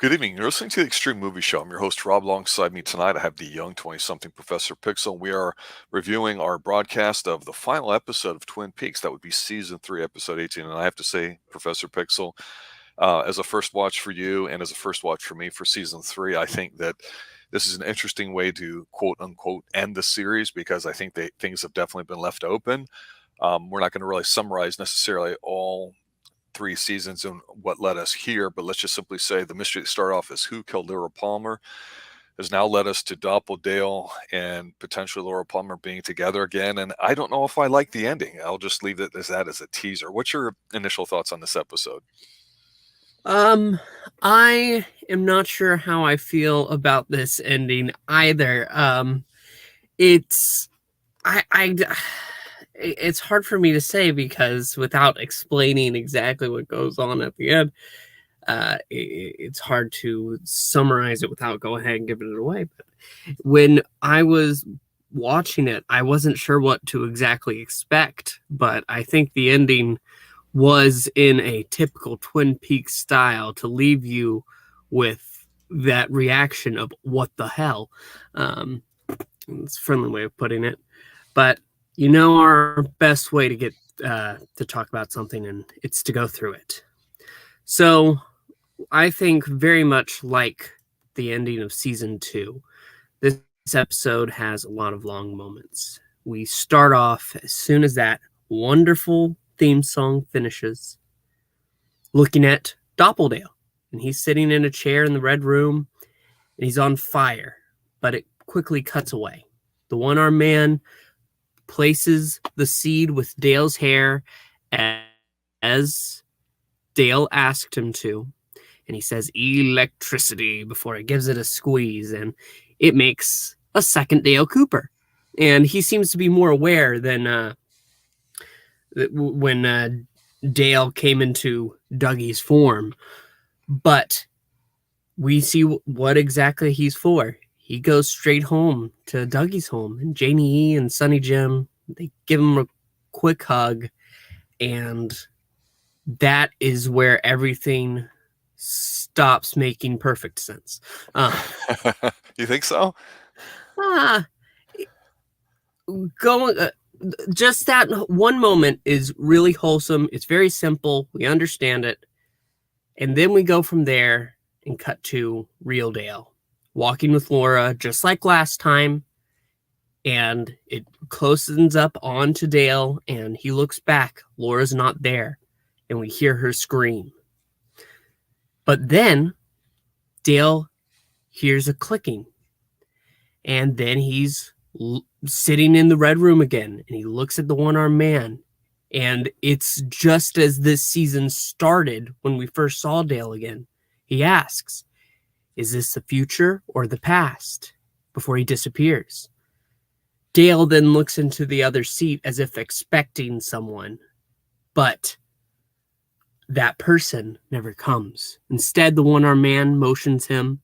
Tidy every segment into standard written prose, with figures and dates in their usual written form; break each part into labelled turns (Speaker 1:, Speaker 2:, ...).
Speaker 1: Good evening. You're listening to the Extreme Movie Show. I'm your host, Rob. Alongside me tonight, I have the young 20-something Professor Pixel. We are reviewing our broadcast of the final episode of Twin Peaks. That would be Season 3, Episode 18. And I have to say, Professor Pixel, as a first watch for you and as a first watch for me for Season 3, I think that this is an interesting way to, quote-unquote, end the series because I think things have definitely been left open. We're not going to really summarize necessarily all 3 seasons and what led us here, but let's just simply say the mystery that started off as who killed Laura Palmer has now led us to Dale and potentially Laura Palmer being together again. And I don't know if I like the ending. I'll just leave it as that as a teaser. What's your initial thoughts on this episode?
Speaker 2: I am not sure how I feel about this ending either. It's hard for me to say because without explaining exactly what goes on at the end, it's hard to summarize it without going ahead and giving it away. But when I was watching it, I wasn't sure what to exactly expect, but I think the ending was in a typical Twin Peaks style to leave you with that reaction of what the hell. It's a friendly way of putting it. But you know our best way to get to talk about something, and it's to go through it. So I think very much like the ending of Season 2, this episode has a lot of long moments. We start off as soon as that wonderful theme song finishes, looking at Dale, and he's sitting in a chair in the red room, and he's on fire, but it quickly cuts away. The one-armed man places the seed with Dale's hair as Dale asked him to, and he says electricity before it gives it a squeeze, and it makes a second Dale Cooper. And he seems to be more aware than when Dale came into Dougie's form. But we see what exactly he's for. He goes straight home to Dougie's home, and Janie E and Sonny Jim, they give him a quick hug, and that is where everything stops making perfect sense.
Speaker 1: You think so?
Speaker 2: Just that one moment is really wholesome. It's very simple. We understand it. And then we go from there and cut to real Dale walking with Laura, just like last time. And it closens up onto Dale, and he looks back. Laura's not there, and we hear her scream. But then Dale hears a clicking, and then he's sitting in the red room again, and he looks at the one-armed man. And it's just as this season started when we first saw Dale again. He asks, is this the future or the past? Before he disappears. Dale then looks into the other seat as if expecting someone, but that person never comes. Instead, the one-armed man motions him,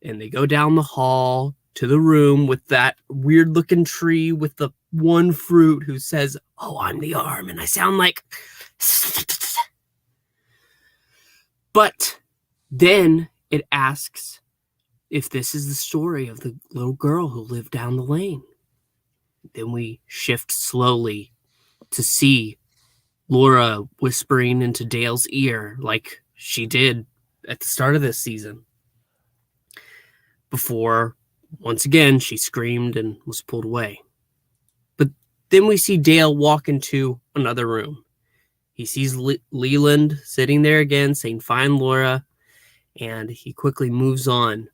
Speaker 2: and they go down the hall to the room with that weird-looking tree with the one fruit who says, "Oh, I'm the arm," and I sound like... But then it asks if this is the story of the little girl who lived down the lane. Then we shift slowly to see Laura whispering into Dale's ear like she did at the start of this season. Before, once again, she screamed and was pulled away. But then we see Dale walk into another room. He sees Leland sitting there again saying, "Fine, Laura," and he quickly moves on.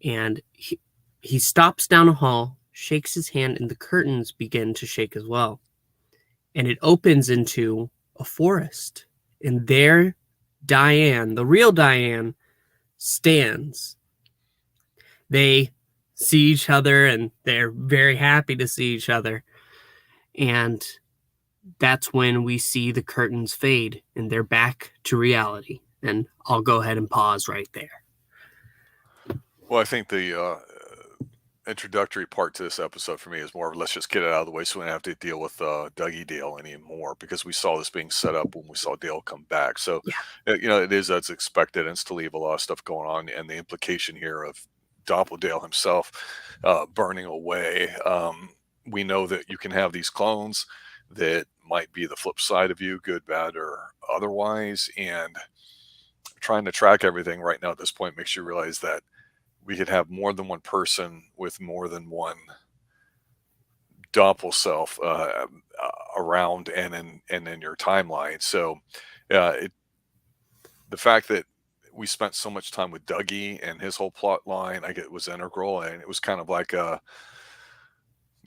Speaker 2: And he stops down a hall, shakes his hand, and the curtains begin to shake as well. And it opens into a forest. And there, Diane, the real Diane, stands. They see each other, and they're very happy to see each other. And that's when we see the curtains fade, and they're back to reality. And I'll go ahead and pause right there.
Speaker 1: Well, I think the introductory part to this episode for me is more of let's just get it out of the way so we don't have to deal with Dougie Dale anymore, because we saw this being set up when we saw Dale come back. So,
Speaker 2: Yeah.
Speaker 1: it is as expected, and still leave a lot of stuff going on, and the implication here of Dale himself burning away. We know that you can have these clones that might be the flip side of you, good, bad, or otherwise, and trying to track everything right now at this point makes you realize that we could have more than one person with more than one Doppel self around and in your timeline. So, the fact that we spent so much time with Dougie and his whole plot line, I get, was integral, and it was kind of like a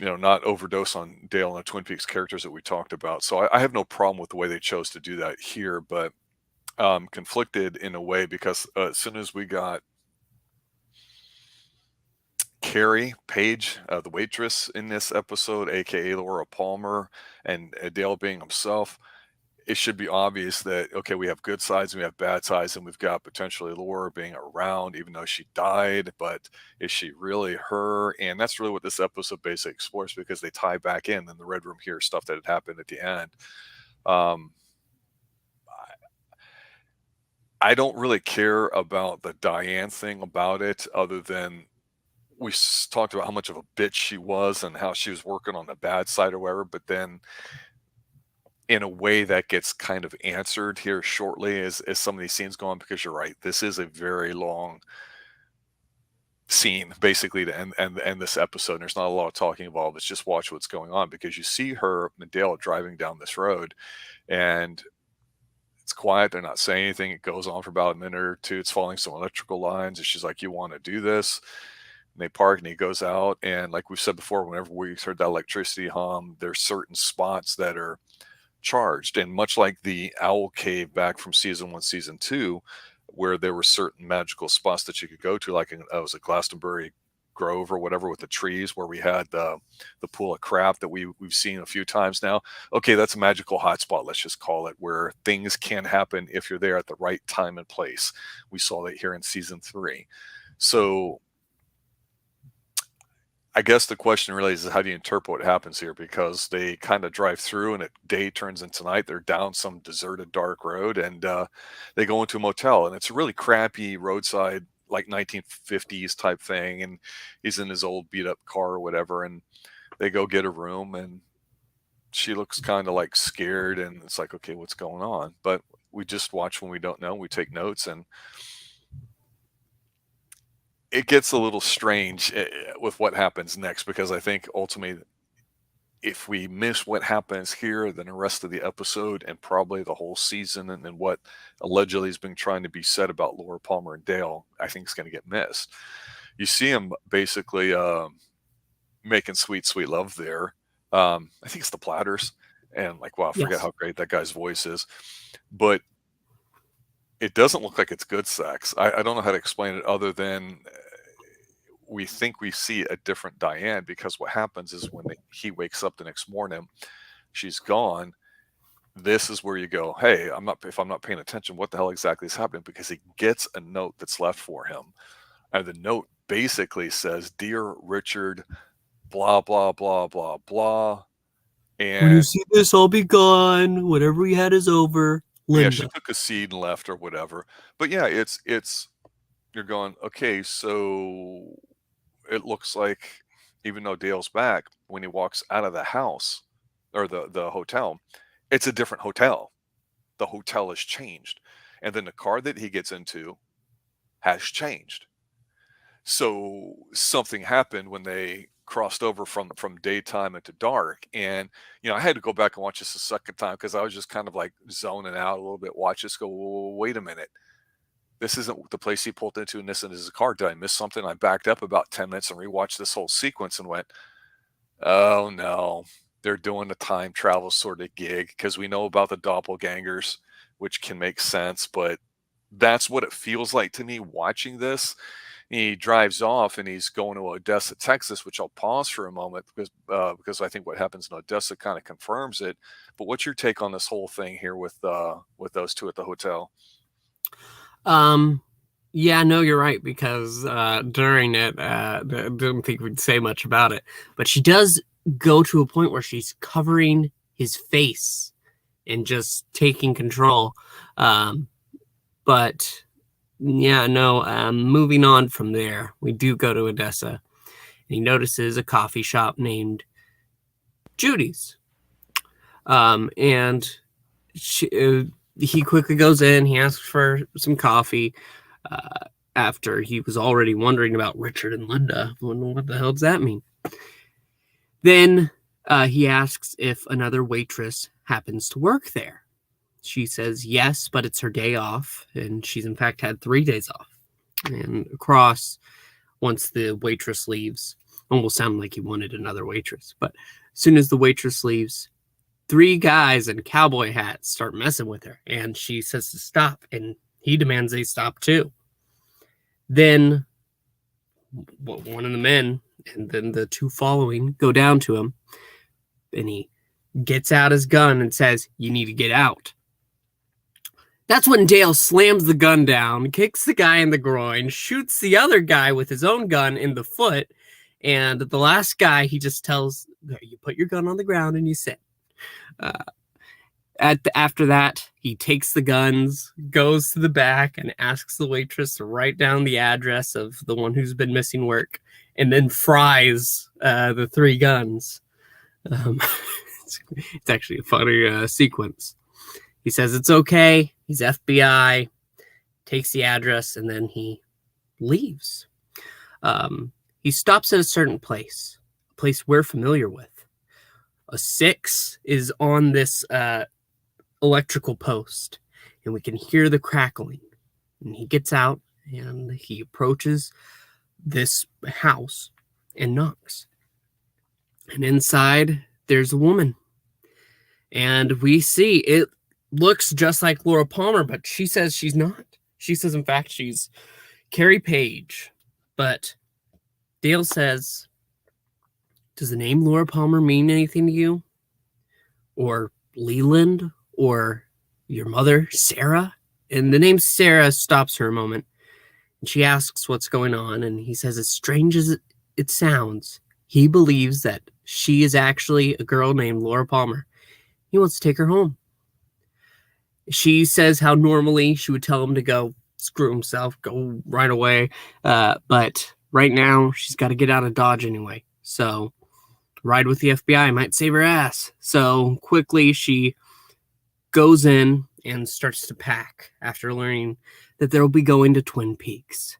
Speaker 1: not overdose on Dale and the Twin Peaks characters that we talked about. So I have no problem with the way they chose to do that here, but conflicted in a way because as soon as we got Carrie Page, the waitress in this episode, aka Laura Palmer, and Dale being himself, it should be obvious that okay, we have good sides and we have bad sides, and we've got potentially Laura being around, even though she died. But is she really her? And that's really what this episode basically explores, because they tie back in the Red Room here stuff that had happened at the end. I don't really care about the Diane thing about it, other than we talked about how much of a bitch she was and how she was working on the bad side or whatever, but then in a way that gets kind of answered here shortly as some of these scenes go on, because you're right, this is a very long scene basically to end this episode, and there's not a lot of talking involved. It's just watch what's going on, because you see her and Dale driving down this road, and it's quiet, they're not saying anything. It goes on for about a minute or two. It's following some electrical lines, and she's like, you want to do this? And they park, and he goes out, and like we've said before, whenever we heard that electricity hum, there's certain spots that are charged, and much like the owl cave back from season 1, season 2, where there were certain magical spots that you could go to, like it was a Glastonbury Grove or whatever with the trees, where we had the pool of crap that we've seen a few times now. Okay, that's a magical hotspot, let's just call it, where things can happen if you're there at the right time and place. We saw that here in season 3. So I guess the question really is how do you interpret what happens here? Because they kind of drive through and day turns into night. They're down some deserted, dark road, and they go into a motel, and it's a really crappy roadside, like 1950s type thing. And he's in his old beat up car or whatever, and they go get a room, and she looks kind of like scared, and it's like, okay, what's going on? But we just watch when we don't know. We take notes, and it gets a little strange with what happens next, because I think ultimately, if we miss what happens here, then the rest of the episode and probably the whole season and what allegedly has been trying to be said about Laura Palmer and Dale, I think is going to get missed. You see him basically making sweet, sweet love there. I think it's the Platters, and like, wow, I forget
Speaker 2: Yes.
Speaker 1: how great that guy's voice is, but it doesn't look like it's good sex. I don't know how to explain it other than we think we see a different Diane, because what happens is when he wakes up the next morning, she's gone. This is where you go, hey, if I'm not paying attention, what the hell exactly is happening? Because he gets a note that's left for him. And the note basically says, Dear Richard, blah, blah, blah, blah, blah.
Speaker 2: When you
Speaker 1: And
Speaker 2: see this, I'll be gone. Whatever we had is over.
Speaker 1: yeah, she
Speaker 2: Linda.
Speaker 1: took a seed and left or whatever. But yeah, it's you're going, okay, so it looks like even though Dale's back, when he walks out of the house or the hotel, it's a different hotel. The hotel has changed. And then the car that he gets into has changed. So something happened when they crossed over from daytime into dark. And I had to go back and watch this a second time, because I was just kind of like zoning out a little bit. Watch this, go, whoa, wait a minute. This isn't the place he pulled into, and this is his car. Did I miss something? I backed up about 10 minutes and rewatched this whole sequence and went, oh no, they're doing a time travel sort of gig, because we know about the doppelgangers, which can make sense, but that's what it feels like to me watching this. He drives off and he's going to Odessa, Texas, which I'll pause for a moment, because I think what happens in Odessa kind of confirms it. But what's your take on this whole thing here with those two at the hotel?
Speaker 2: Um, Yeah, no, you're right, because during it, I didn't think we'd say much about it, but she does go to a point where she's covering his face and just taking control. Um, but yeah, no, moving on from there, we do go to Odessa, and he notices a coffee shop named Judy's. And he quickly goes in, he asks for some coffee. After he was already wondering about Richard and Linda. What the hell does that mean? Then he asks if another waitress happens to work there. She says yes, but it's her day off, and she's in fact had 3 days off. And across, once the waitress leaves, almost sounded like he wanted another waitress, but as soon as the waitress leaves, 3 guys in cowboy hats start messing with her, and she says to stop, and he demands they stop too. Then one of the men and then the 2 following go down to him, and he gets out his gun and says, "You need to get out." That's when Dale slams the gun down, kicks the guy in the groin, shoots the other guy with his own gun in the foot, and the last guy, he just tells, "You put your gun on the ground and you sit." After that, he takes the guns, goes to the back, and asks the waitress to write down the address of the one who's been missing work, and then fries the 3 guns. It's actually a funny sequence. He says it's okay. He's FBI, takes the address, and then he leaves. He stops at a certain place, a place we're familiar with. A 6 is on this electrical post, and we can hear the crackling. And he gets out, and he approaches this house and knocks. And inside, there's a woman. And we see it looks just like Laura Palmer, but she says she's not. She says, in fact, she's Carrie Page. But Dale says, "Does the name Laura Palmer mean anything to you? Or Leland? Or your mother, Sarah?" And the name Sarah stops her a moment. And she asks what's going on. And he says, as strange as it sounds, he believes that she is actually a girl named Laura Palmer. He wants to take her home. She says how normally she would tell him to go screw himself, go right away. But right now, she's got to get out of Dodge anyway. So ride with the FBI might save her ass. So quickly, she goes in and starts to pack after learning that they'll be going to Twin Peaks.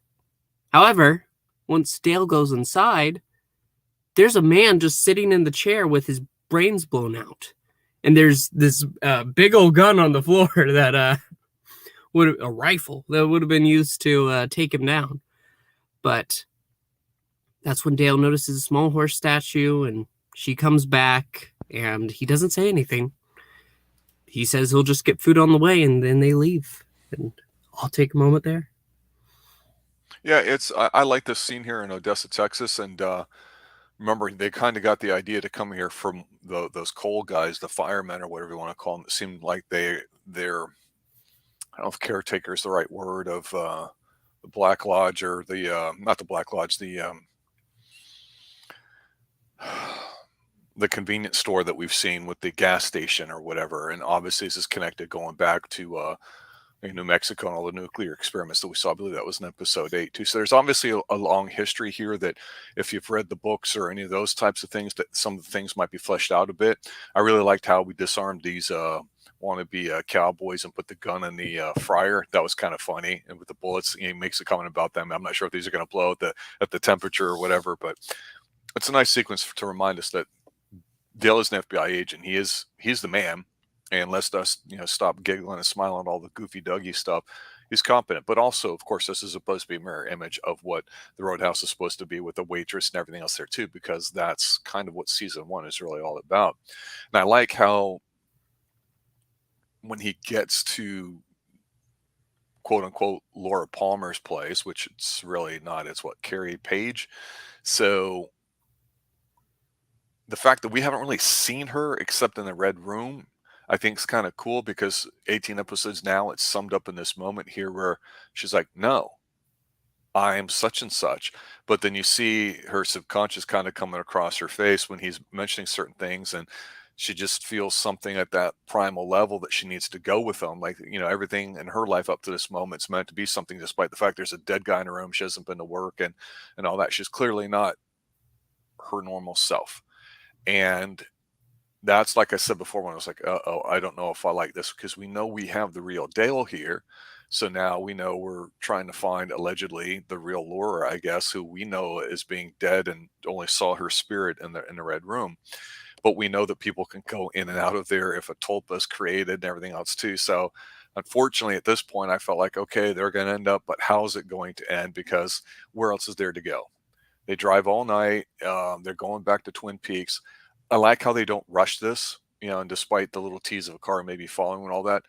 Speaker 2: However, once Dale goes inside, there's a man just sitting in the chair with his brains blown out. And there's this big old gun on the floor that a rifle that would have been used to take him down. But that's when Dale notices a small horse statue, and she comes back, and he doesn't say anything. He says he'll just get food on the way, and then they leave. And I'll take a moment there.
Speaker 1: Yeah, I like this scene here in Odessa, Texas, and remember they kind of got the idea to come here from those coal guys, the firemen or whatever you want to call them. It seemed like they're I don't know if caretaker is the right word of the Black Lodge or the not the Black Lodge, the convenience store that we've seen with the gas station or whatever. And obviously this is connected going back to in New Mexico and all the nuclear experiments that we saw. I believe that was in episode 8 too. So there's obviously a long history here that if you've read the books or any of those types of things, that some of the things might be fleshed out a bit. I really liked how we disarmed these wannabe cowboys and put the gun in the fryer. That was kind of funny. And with the bullets, he makes a comment about them. I'm not sure if these are going to blow at the temperature or whatever, but it's a nice sequence to remind us that Dale is an FBI agent. He's the man. And let's us, stop giggling and smiling at all the goofy Dougie stuff. He's competent, but also, of course, this is supposed to be a mirror image of what the Roadhouse is supposed to be with the waitress and everything else there too, because that's kind of what season 1 is really all about. And I like how when he gets to quote unquote Laura Palmer's place, which it's really not, it's what, Carrie Page. So the fact that we haven't really seen her except in the red room, I think is kind of cool, because 18 episodes now, it's summed up in this moment here where she's like, no, I am such and such. But then you see her subconscious kind of coming across her face when he's mentioning certain things, and she just feels something at that primal level that she needs to go with them. Like, everything in her life up to this moment is meant to be something, despite the fact there's a dead guy in her room. She hasn't been to work and all that. She's clearly not her normal self. And that's, like I said before, when I was like, oh, I don't know if I like this, because we know we have the real Dale here. So now we know we're trying to find allegedly the real Laura, I guess, who we know is being dead and only saw her spirit in the red room. But we know that people can go in and out of there if a tulpa is created and everything else too. So unfortunately, at this point, I felt like, okay, they're going to end up, but how's it going to end? Because where else is there to go? They drive all night. They're going back to Twin Peaks. I like how they don't rush this, and despite the little tease of a car maybe following and all that,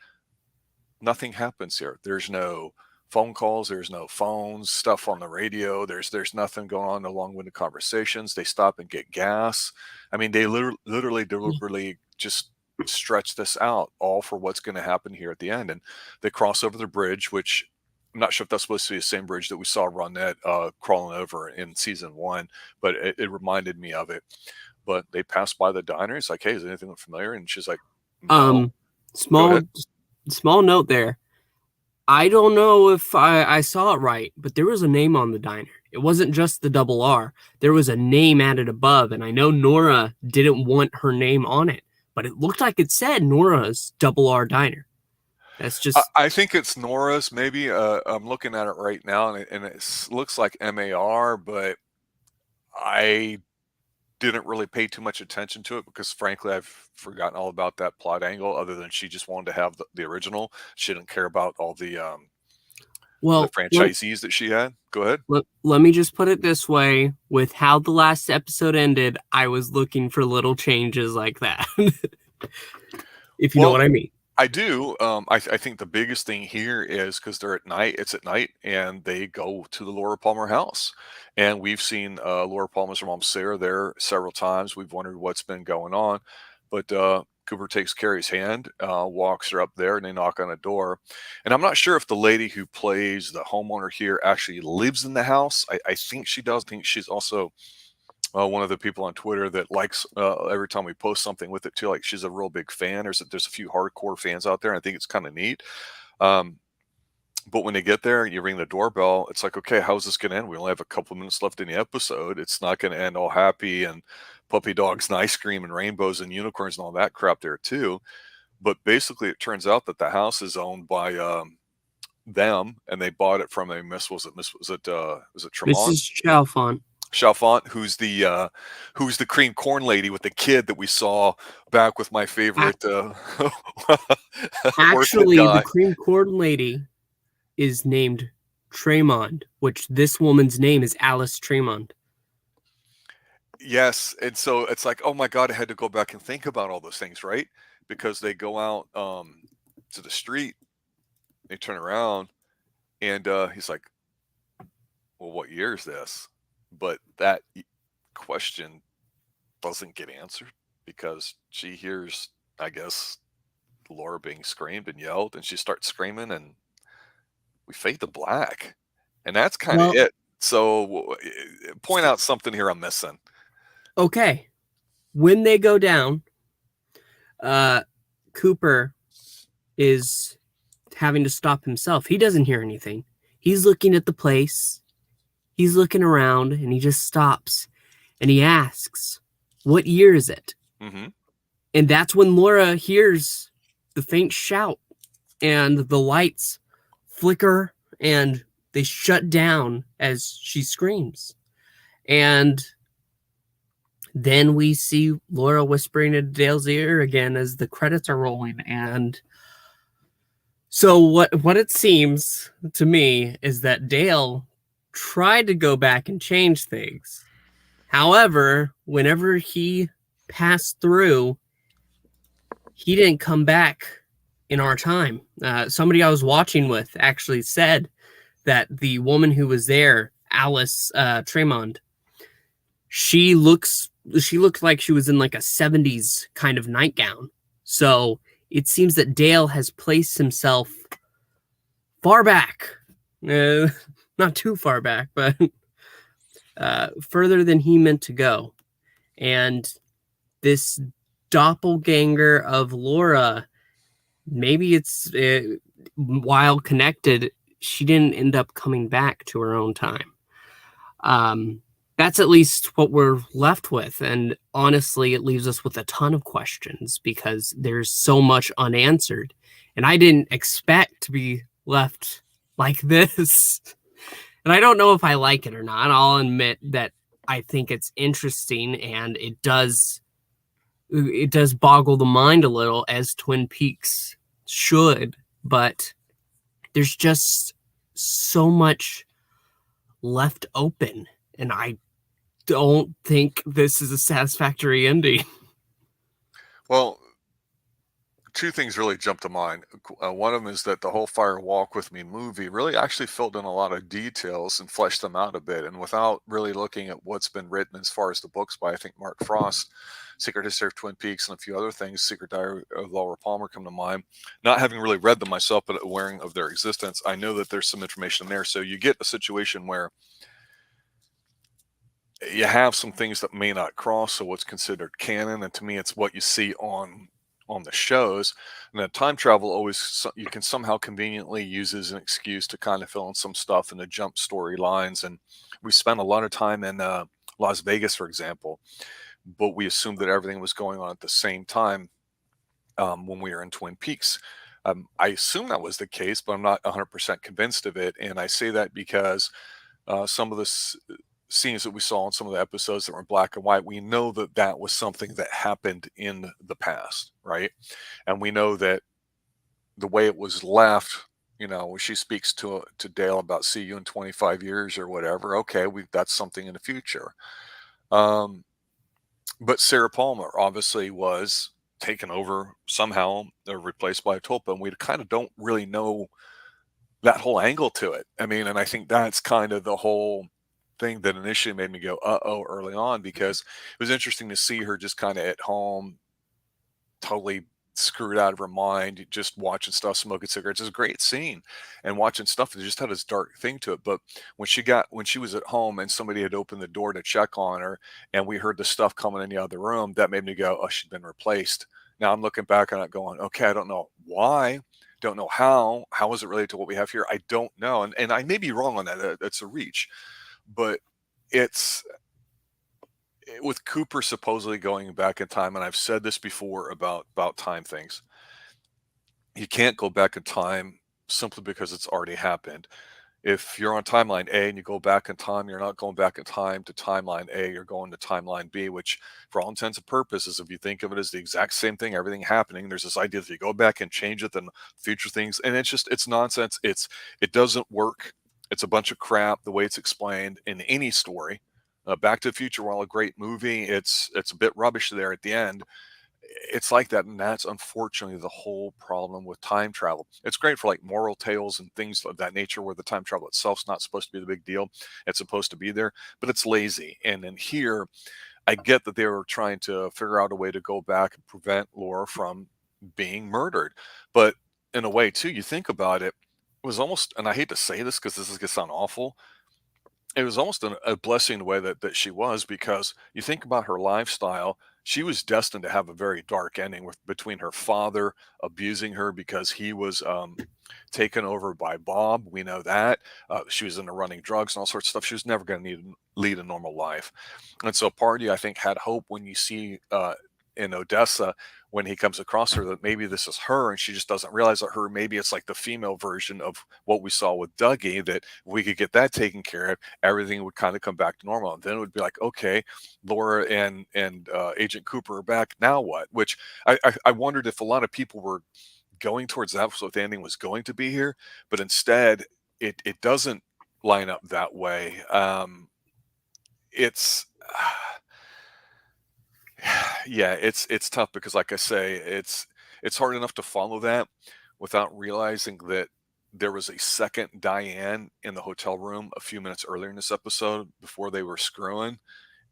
Speaker 1: nothing happens here. There's no phone calls. There's no phones, stuff on the radio. There's nothing going on, no long-winded conversations. They stop and get gas. I mean, they literally deliberately just stretch this out, all for what's going to happen here at the end. And they cross over the bridge, which I'm not sure if that's supposed to be the same bridge that we saw Ronette crawling over in season 1, but it reminded me of it. But they pass by the diner. It's like, hey, is anything familiar? And she's like, no.
Speaker 2: Small note there. I don't know if I saw it right, but there was a name on the diner. It wasn't just the double R. There was a name added above, and I know Nora didn't want her name on it, but it looked like it said Nora's double R diner. That's just...
Speaker 1: I think it's Nora's, maybe. I'm looking at it right now, and it looks like MAR, but I didn't really pay too much attention to it because, frankly, I've forgotten all about that plot angle, other than she just wanted to have the original. She didn't care about all the franchisees that she had. Go ahead.
Speaker 2: Let me just put it this way. With how the last episode ended, I was looking for little changes like that. If you know what I mean.
Speaker 1: I do. I think the biggest thing here is because they're at night. It's at night, and they go to the Laura Palmer house, and we've seen Laura Palmer's mom Sarah there several times. We've wondered what's been going on, but Cooper takes Carrie's hand, walks her up there, and they knock on a door. And I'm not sure if the lady who plays the homeowner here actually lives in the house. I think she does. I think she's also one of the people on Twitter that likes every time we post something with it too. Like, she's a real big fan. There's a few hardcore fans out there, and I think it's kind of neat. But when they get there, you ring the doorbell. It's like, okay, how's this going to end? We only have a couple minutes left in the episode. It's not going to end all happy and puppy dogs and ice cream and rainbows and unicorns and all that crap there too. But basically, it turns out that the house is owned by them, and they bought it from a was it Tremont?
Speaker 2: Mrs. Chalfont.
Speaker 1: Chalfont, who's the cream corn lady with the kid that we saw back with my favorite.
Speaker 2: Actually, the cream corn lady is named Tremond, which this woman's name is Alice Tremond.
Speaker 1: Yes, and so it's like, oh my God, I had to go back and think about all those things, right? Because they go out to the street, they turn around, and he's like, well, what year is this? But that question doesn't get answered because she hears, I guess, Laura being screamed and yelled, and she starts screaming, and we fade to black. And that's kind of it. So point out something here I'm missing.
Speaker 2: Okay. When they go down, Cooper is having to stop himself. He doesn't hear anything. He's looking at the place. He's looking around, and he just stops, and he asks, what year is it?
Speaker 1: Mm-hmm.
Speaker 2: And that's when Laura hears the faint shout, and the lights flicker, and they shut down as she screams. And then we see Laura whispering into Dale's ear again as the credits are rolling. And so what it seems to me is that Dale tried to go back and change things. However, whenever he passed through, he didn't come back in our time. Somebody I was watching with actually said that the woman who was there, Alice Tremond, she looked like she was in like a 70s kind of nightgown. So it seems that Dale has placed himself far back. not too far back, but further than he meant to go. And this doppelganger of Laura, maybe it's while connected, she didn't end up coming back to her own time. That's at least what we're left with. And honestly, it leaves us with a ton of questions because there's so much unanswered. And I didn't expect to be left like this. And I don't know if I like it or not. I'll admit that I think it's interesting, and it does boggle the mind a little, as Twin Peaks should, but there's just so much left open, and I don't think this is a satisfactory ending.
Speaker 1: Well, two things really jump to mind. One of them is that the whole Fire Walk With Me movie really actually filled in a lot of details and fleshed them out a bit. And without really looking at what's been written as far as the books by, I think, Mark Frost, Secret History of Twin Peaks, and a few other things, Secret Diary of Laura Palmer come to mind. Not having really read them myself, but aware of their existence, I know that there's some information there. So you get a situation where you have some things that may not cross, so what's considered canon, and to me it's what you see on the shows. And that time travel always, you can somehow conveniently use as an excuse to kind of fill in some stuff and to jump storylines. And we spent a lot of time in Las Vegas, for example, but we assumed that everything was going on at the same time when we were in Twin Peaks. I assume that was the case, but I'm not 100% convinced of it. And I say that because some of the scenes that we saw in some of the episodes that were in black and white, we know that that was something that happened in the past, right? And we know that the way it was left, you know, when she speaks to Dale about see you in 25 years or whatever, okay, that's something in the future. But Sarah Palmer obviously was taken over somehow or replaced by Tulpa, and we kind of don't really know that whole angle to it. I mean, and I think that's kind of the whole thing that initially made me go, uh-oh, early on, because it was interesting to see her just kind of at home, totally screwed out of her mind, just watching stuff, smoking cigarettes. It's a great scene, and watching stuff that just had this dark thing to it. But when she was at home and somebody had opened the door to check on her, and we heard the stuff coming in the other room, that made me go, oh, she'd been replaced. Now I'm looking back on it going, okay, I don't know why, don't know how is it related to what we have here? I don't know. And I may be wrong on that. It's a reach. But it's with Cooper supposedly going back in time, and I've said this before about time things. You can't go back in time simply because it's already happened. If you're on timeline A and you go back in time, you're not going back in time to timeline A, you're going to timeline B, which for all intents and purposes, if you think of it as the exact same thing, everything happening, there's this idea that if you go back and change it, then future things, and it's nonsense. It doesn't work. It's a bunch of crap the way it's explained in any story. Back to the Future, while a great movie, it's a bit rubbish there at the end. It's like that, and that's unfortunately the whole problem with time travel. It's great for like moral tales and things of that nature, where the time travel itself's not supposed to be the big deal. It's supposed to be there, but it's lazy. And in here, I get that they were trying to figure out a way to go back and prevent Laura from being murdered. But in a way, too, you think about it, it was almost, and I hate to say this because this is going to sound awful, it was almost a blessing the way that she was, because you think about her lifestyle, she was destined to have a very dark ending with between her father abusing her because he was taken over by Bob. We know that. She was into running drugs and all sorts of stuff. She was never going to lead a normal life. And so part of you, I think, had hope when you see in Odessa, when he comes across her, that maybe this is her and she just doesn't realize that maybe it's like the female version of what we saw with Dougie, that if we could get that taken care of, everything would kind of come back to normal. And then it would be like, okay, Laura and Agent Cooper are back. Now what? Which I wondered if a lot of people were going towards that, what the ending was going to be here, but instead it doesn't line up that way. It's yeah, it's tough because, like I say, it's hard enough to follow that without realizing that there was a second Diane in the hotel room a few minutes earlier in this episode before they were screwing,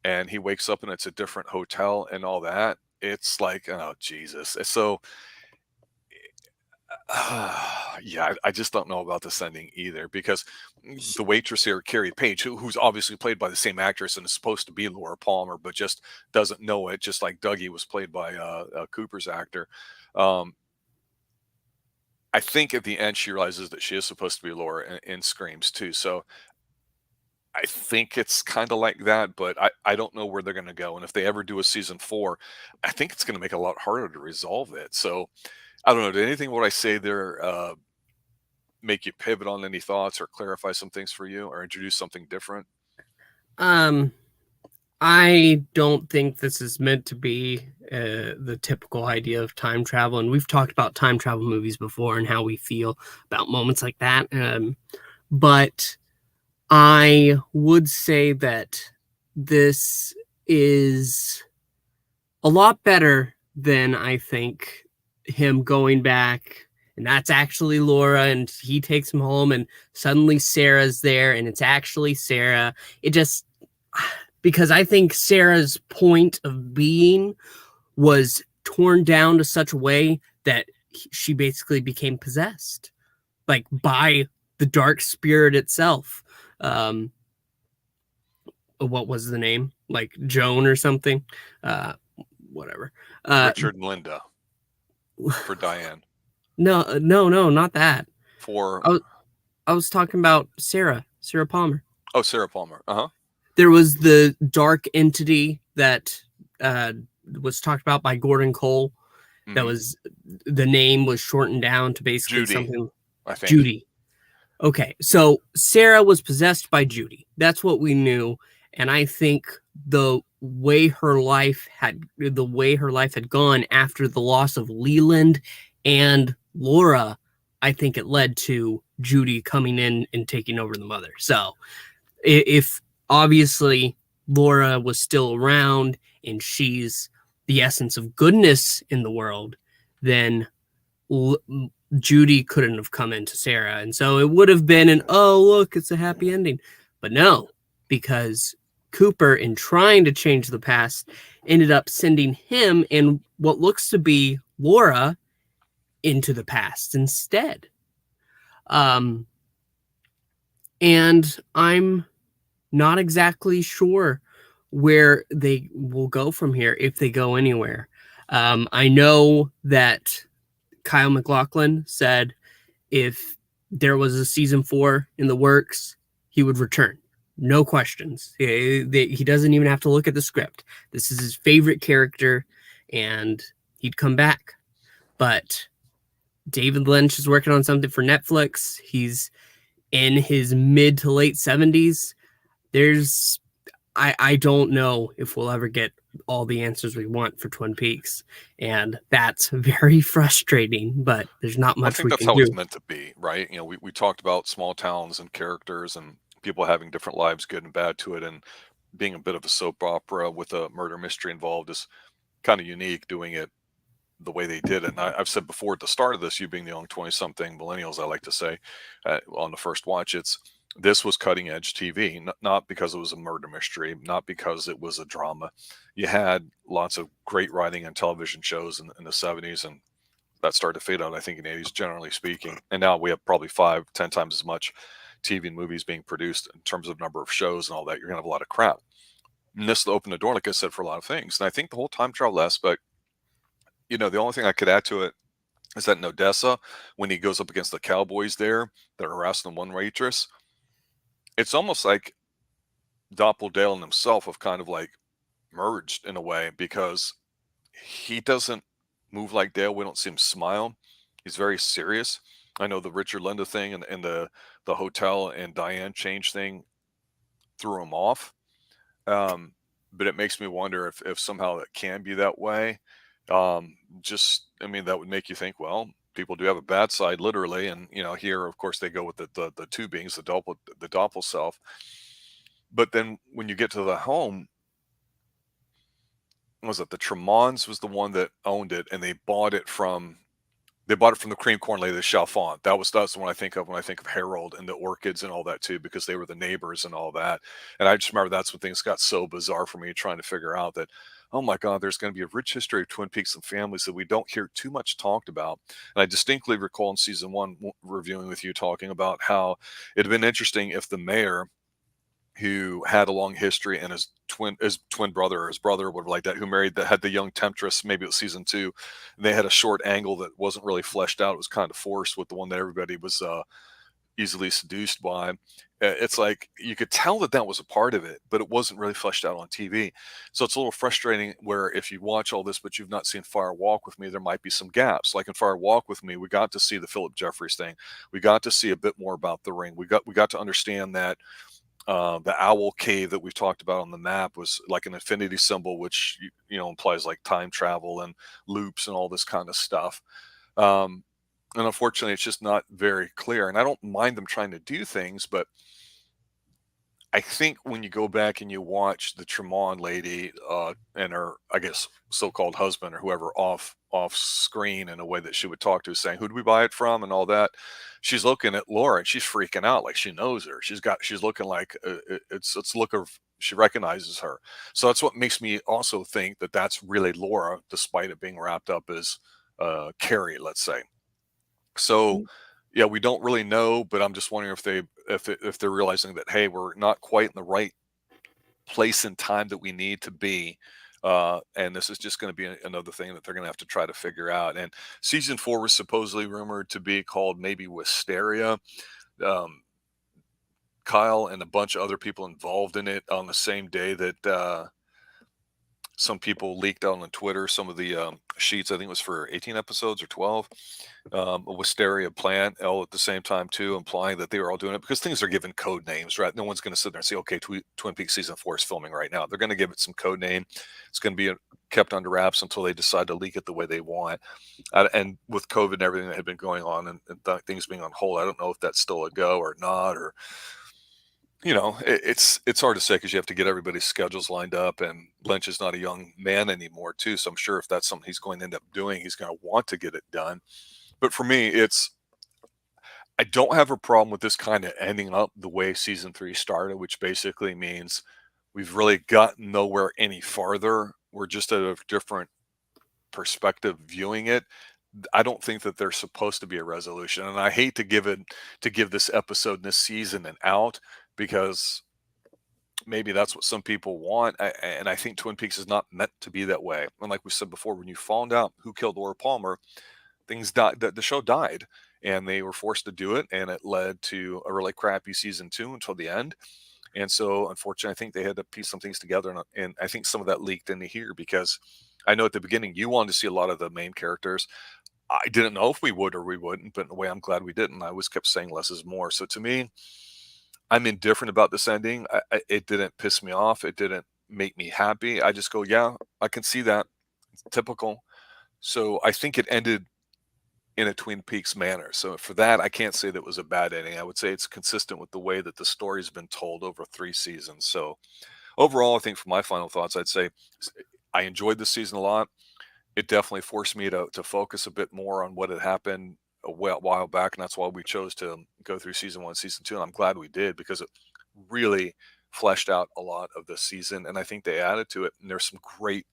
Speaker 1: and he wakes up and it's a different hotel and all that. It's like, oh Jesus. So Yeah, I just don't know about this ending either because the waitress here, Carrie Page, who's obviously played by the same actress and is supposed to be Laura Palmer, but just doesn't know it, just like Dougie was played by Cooper's actor. Um, I think at the end she realizes that she is supposed to be Laura in Screams too. So I think it's kind of like that, but I don't know where they're going to go. And if they ever do a season 4, I think it's going to make it a lot harder to resolve it. So I don't know. Did anything what I say there make you pivot on any thoughts or clarify some things for you or introduce something different?
Speaker 2: Um, I don't think this is meant to be the typical idea of time travel, and we've talked about time travel movies before and how we feel about moments like that. But I would say that this is a lot better than I think him going back, and that's actually Laura, and he takes him home, and suddenly Sarah's there, and it's actually Sarah. It just, because I think Sarah's point of being was torn down to such a way that she basically became possessed, like by the dark spirit itself. Um, what was the name? Like Joan or something? Whatever.
Speaker 1: Richard and Linda for Diane.
Speaker 2: No, not that.
Speaker 1: For
Speaker 2: I was talking about Sarah Palmer.
Speaker 1: oh, Sarah Palmer.
Speaker 2: There was the dark entity that was talked about by Gordon Cole. That was, the name was shortened down to basically
Speaker 1: Judy,
Speaker 2: something.
Speaker 1: I think.
Speaker 2: Judy. Okay, so Sarah was possessed by Judy. That's what we knew, and I think the way her life had gone after the loss of Leland and Laura, I think it led to Judy coming in and taking over the mother. So if obviously Laura was still around and she's the essence of goodness in the world, then Judy couldn't have come into Sarah. And so it would have been an, oh, look, it's a happy ending. But no, because Cooper, in trying to change the past, ended up sending him and what looks to be Laura into the past instead. And I'm not exactly sure where they will go from here, if they go anywhere. I know that Kyle MacLachlan said if there was a season 4 in the works, he would return. No questions. He doesn't even have to look at the script. This is his favorite character, and he'd come back. But David Lynch is working on something for Netflix. He's in his mid to late 70s. I don't know if we'll ever get all the answers we want for Twin Peaks, and that's very frustrating, but there's not much we can do.
Speaker 1: I think that's how it's meant to be, right? You know, we talked about small towns and characters and people having different lives, good and bad to it, and being a bit of a soap opera with a murder mystery involved is kind of unique, doing it the way they did it. And I've said before at the start of this, you being the young 20-something millennials, I like to say on the first watch, this was cutting edge TV, not because it was a murder mystery, not because it was a drama. You had lots of great writing and television shows in the 70s, and that started to fade out, I think, in the 80s, generally speaking. And now we have probably 5-10 times as much TV and movies being produced in terms of number of shows and all that. You're going to have a lot of crap. And this opened the door, like I said, for a lot of things. And I think the whole time travel aspect, you know, the only thing I could add to it is that in Odessa, when he goes up against the cowboys there that are harassing the one waitress, it's almost like Dale and himself have kind of like merged in a way, because he doesn't move like Dale. We don't see him smile. He's very serious. I know the Richard Linda thing and the hotel and Diane change thing threw him off. But it makes me wonder if somehow it can be that way. I mean, that would make you think, well, people do have a bad side, literally. And, you know, here, of course, they go with the two beings, the doppel self. But then when you get to the home, was it the Tremons was the one that owned it, and they bought it from the cream corn lady, the Chalfont. That's the one I think of when I think of Harold and the orchids and all that too, because they were the neighbors and all that. And I just remember that's when things got so bizarre for me, trying to figure out that, oh my God, there's going to be a rich history of Twin Peaks and families that we don't hear too much talked about. And I distinctly recall in season one reviewing with you talking about how it had been interesting if the mayor, who had a long history, and his twin brother or his brother or whatever like that, who married that had the young temptress, maybe it was season two, and they had a short angle that wasn't really fleshed out. It was kind of forced with the one that everybody was easily seduced by. It's like you could tell that that was a part of it, but it wasn't really fleshed out on TV. So it's a little frustrating where if you watch all this, but you've not seen Fire Walk with Me, there might be some gaps. Like in Fire Walk with Me, we got to see the Philip Jeffries thing. We got to see a bit more about the ring. We got to understand that the owl cave that we've talked about on the map was like an infinity symbol, which implies like time travel and loops and all this kind of stuff. And unfortunately, it's just not very clear. And I don't mind them trying to do things, but I think when you go back and you watch the Tremont lady and her, I guess, so-called husband or whoever off screen in a way that she would talk to, saying, "Who do we buy it from?" and all that, she's looking at Laura and she's freaking out like she knows her. She's looking like it's look of she recognizes her. So that's what makes me also think that that's really Laura, despite it being wrapped up as Carrie, let's say. So, yeah, we don't really know, but I'm just wondering if they're realizing that, hey, we're not quite in the right place and time that we need to be, and this is just going to be another thing that they're going to have to try to figure out. And season 4 was supposedly rumored to be called maybe Wisteria. Um, Kyle and a bunch of other people involved in it on the same day that some people leaked out on Twitter some of the sheets. I think it was for 18 episodes or 12. A wisteria plant all at the same time too, implying that they were all doing it because things are given code names, right? No one's going to sit there and say, okay, Twin Peaks season 4 is filming right now. They're going to give it some code name. It's going to be kept under wraps until they decide to leak it the way they want. And with COVID and everything that had been going on and things being on hold, I don't know if that's still a go or not, or it's hard to say because you have to get everybody's schedules lined up, and Lynch is not a young man anymore too. So I'm sure if that's something he's going to end up doing, he's going to want to get it done. But for me, I don't have a problem with this kind of ending up the way season 3 started, which basically means we've really gotten nowhere any farther. We're just at a different perspective viewing it. I don't think that there's supposed to be a resolution, and I hate to give this episode and this season an out because maybe that's what some people want. And I think Twin Peaks is not meant to be that way. And like we said before, when you found out who killed Laura Palmer, things died. The show died, and they were forced to do it, and it led to a really crappy season 2 until the end. And so, unfortunately, I think they had to piece some things together, and I think some of that leaked into here because I know at the beginning you wanted to see a lot of the main characters. I didn't know if we would or we wouldn't, but in a way, I'm glad we didn't. I always kept saying less is more. So to me, I'm indifferent about this ending. It didn't piss me off. It didn't make me happy. I just go, yeah, I can see that. It's typical. So I think it ended in a Twin Peaks manner. So for that, I can't say that was a bad ending. I would say it's consistent with the way that the story's been told over 3 seasons. So overall, I think for my final thoughts, I'd say I enjoyed this season a lot. It definitely forced me to focus a bit more on what had happened a while back, and that's why we chose to go through season 1, season 2, and I'm glad we did because it really fleshed out a lot of the season, and I think they added to it, and there's some great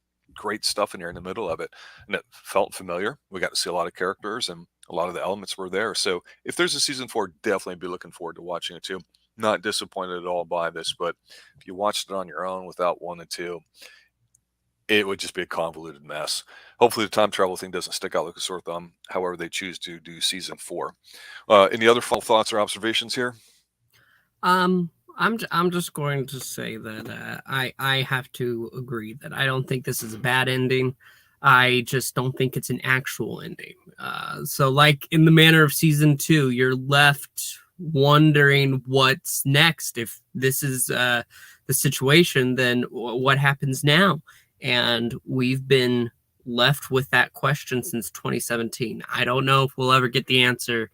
Speaker 1: stuff in here in the middle of it, and it felt familiar. We got to see a lot of characters, and a lot of the elements were there. So if there's a season 4, definitely be looking forward to watching it too. Not disappointed at all by this, but if you watched it on your own without 1 and 2, it would just be a convoluted mess. Hopefully the time travel thing doesn't stick out like a sore thumb, however they choose to do season 4. Any other final thoughts or observations here?
Speaker 2: I'm just going to say that I have to agree that I don't think this is a bad ending. I just don't think it's an actual ending. So like in the manner of season 2, you're left wondering what's next. If this is the situation, then what happens now? And we've been left with that question since 2017. I don't know if we'll ever get the answer.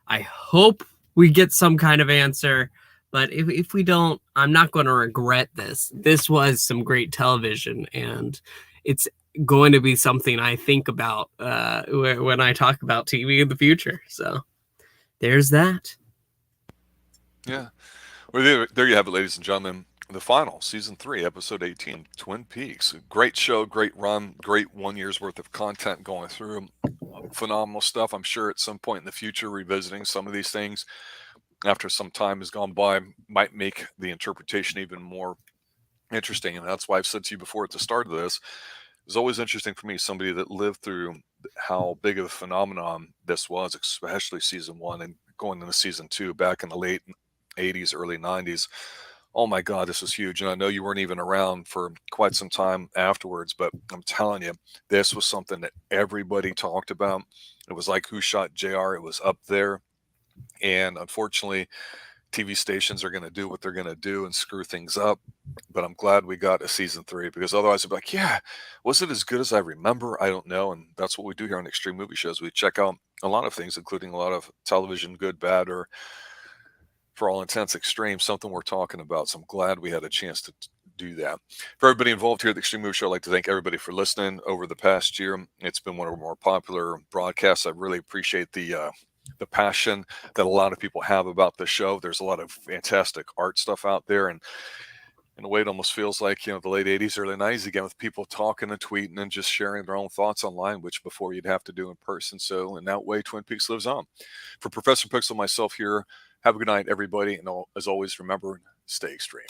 Speaker 2: I hope we get some kind of answer, but if we don't, I'm not going to regret this. This was some great television, and it's going to be something I think about when I talk about TV in the future. So there's that.
Speaker 1: Yeah. Well, there you have it, ladies and gentlemen. the final, season 3, episode 18, Twin Peaks. Great show, great run, great 1 year's worth of content going through. Phenomenal stuff. I'm sure at some point in the future, revisiting some of these things after some time has gone by might make the interpretation even more interesting. And that's why I've said to you before at the start of this, it was always interesting for me, somebody that lived through how big of a phenomenon this was, especially season 1 and going into season 2 back in the late 80s, early 90s. Oh my God, this was huge. And I know you weren't even around for quite some time afterwards, but I'm telling you, this was something that everybody talked about. It was like Who Shot JR? It was up there. And unfortunately, TV stations are going to do what they're going to do and screw things up. But I'm glad we got a season 3, because otherwise I'd be like, yeah, was it as good as I remember? I don't know. And that's what we do here on Extreme Movie Shows. We check out a lot of things, including a lot of television, good, bad, or for all intents extreme, something we're talking about. So I'm glad we had a chance to do that. For everybody involved here at the Extreme Movie Show, I'd like to thank everybody for listening over the past year. It's been one of our more popular broadcasts. I really appreciate the passion that a lot of people have about the show. There's a lot of fantastic art stuff out there, and in a way it almost feels like, the late 80s, early 90s again, with people talking and tweeting and just sharing their own thoughts online, which before you'd have to do in person. So in that way, Twin Peaks lives on. For Professor Pixel, myself here, have a good night, everybody, and as always, remember, stay extreme.